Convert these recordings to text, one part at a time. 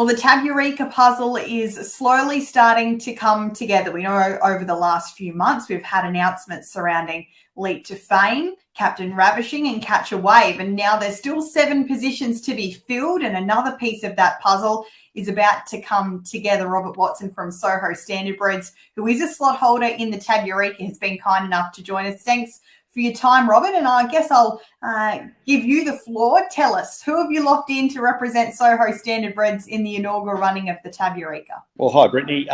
Well, the Tab Eureka puzzle is slowly starting to come together. We know over the last few months we've had announcements surrounding Leap to Fame, Captain Ravishing and Catch a Wave, and now there's still 7 positions to be filled, and another piece of that puzzle is about to come together. Robert Watson from Soho Standardbreds, who is a slot holder in the Tab Eureka, has been kind enough to join us. Thanks for your time, Robert, and I guess I'll give you the floor. Tell us, who have you locked in to represent Soho Standardbreds in the inaugural running of the Tab Eureka? Well, hi, Brittany.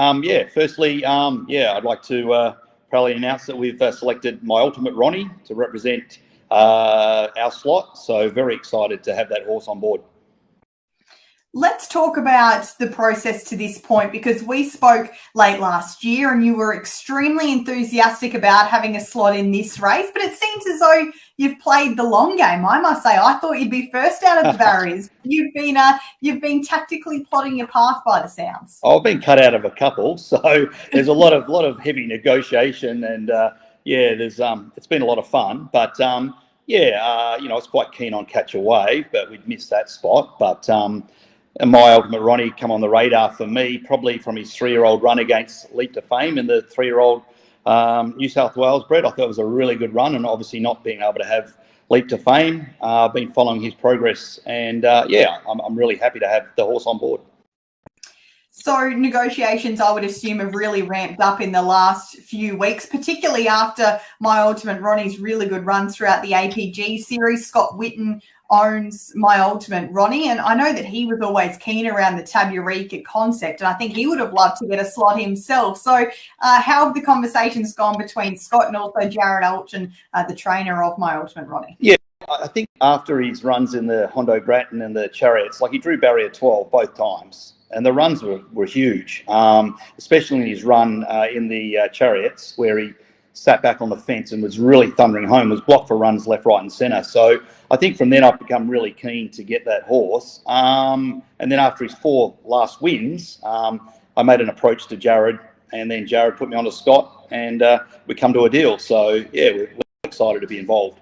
Firstly, I'd like to proudly announce that we've selected My Ultimate Ronnie to represent our slot, so very excited to have that horse on board. Let's talk about the process to this point, because we spoke late last year and you were extremely enthusiastic about having a slot in this race, but it seems as though you've played the long game. I must say, I thought you'd be first out of the barriers. You've been tactically plotting your path by the sounds. I've been cut out of a couple, so there's a lot of heavy negotiation, and it's been a lot of fun. But I was quite keen on Catch a Wave, but we'd missed that spot. But and My Ultimate Ronnie come on the radar for me, probably from his 3-year-old run against Leap to Fame in the 3-year-old New South Wales bred. I thought it was a really good run, and obviously not being able to have Leap to Fame, I've been following his progress, and I'm really happy to have the horse on board. So negotiations, I would assume, have really ramped up in the last few weeks, particularly after My Ultimate Ronnie's really good run throughout the APG series. Scott Whitten owns My Ultimate Ronnie, and I know that he was always keen around the Tab Eureka concept, and I think he would have loved to get a slot himself. So how have the conversations gone between Scott and also Jared Alton, the trainer of My Ultimate Ronnie? Yeah, I think after his runs in the Hondo Bratton and the Chariots, like he drew barrier 12 both times, and the runs were huge, especially in his run in the Chariots, where he sat back on the fence and was really thundering home, was blocked for runs left, right and centre. So I think from then I've become really keen to get that horse. And then after his 4 last wins, I made an approach to Jared, and then Jared put me on to Scott, and we come to a deal. So, yeah, we're excited to be involved.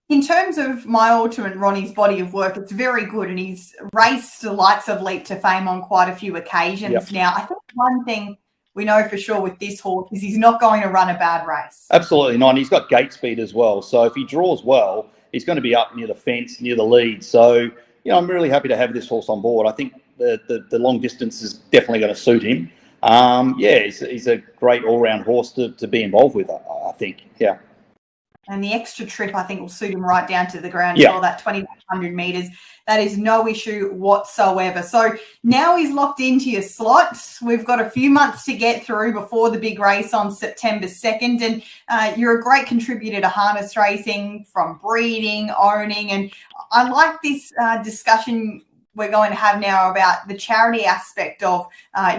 In terms of My Ultimate Ronnie's body of work, it's very good, and he's raced the likes of Leap to Fame on quite a few occasions. Yep. Now, I think one thing we know for sure with this horse is he's not going to run a bad race. Absolutely not. And he's got gate speed as well. So if he draws well, he's going to be up near the fence, near the lead. So, I'm really happy to have this horse on board. I think the long distance is definitely going to suit him. He's a great all-round horse to be involved with, I think. Yeah. And the extra trip, I think, will suit him right down to the ground as well, that 2,100 metres. That is no issue whatsoever. So now he's locked into your slot. We've got a few months to get through before the big race on September 2nd. And you're a great contributor to harness racing, from breeding, owning. And I like this discussion we're going to have now about the charity aspect of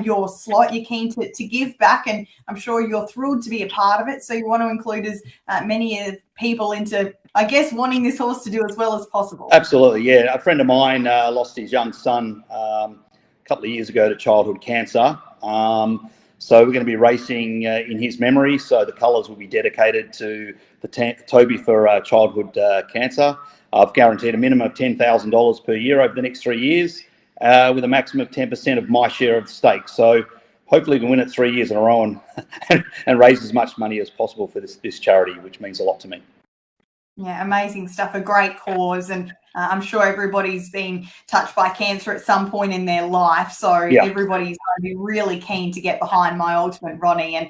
your slot. You're keen to give back, and I'm sure you're thrilled to be a part of it. So you want to include as many people into, I guess, wanting this horse to do as well as possible. Absolutely, yeah. A friend of mine lost his young son a couple of years ago to childhood cancer. So we're going to be racing in his memory. So the colours will be dedicated to Toby for childhood cancer. I've guaranteed a minimum of $10,000 per year over the next 3 years, with a maximum of 10% of my share of the stakes. So hopefully we can win it 3 years in a row and raise as much money as possible for this charity, which means a lot to me. Yeah, amazing stuff. A great cause, and I'm sure everybody's been touched by cancer at some point in their life. So everybody's going to be really keen to get behind My Ultimate Ronnie, and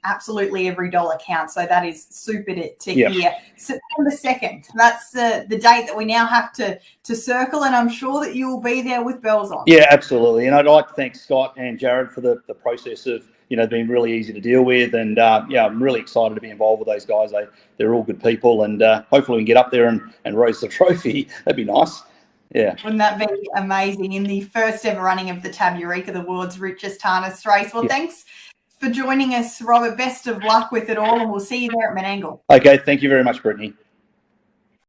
absolutely every dollar counts. So that is super to hear. September 2nd, that's the date that we now have to circle, and I'm sure that you will be there with bells on. Yeah, absolutely. And I'd like to thank Scott and Jared for the process of being really easy to deal with, and I'm really excited to be involved with those guys. They're all good people, and hopefully we can get up there and raise the trophy. That'd be nice. Yeah. Wouldn't that be amazing? In the first ever running of the Tab Eureka, the world's richest harness race. Well, thanks for joining us, Robert. Best of luck with it all, and we'll see you there at Menangle. Okay, thank you very much, Brittany.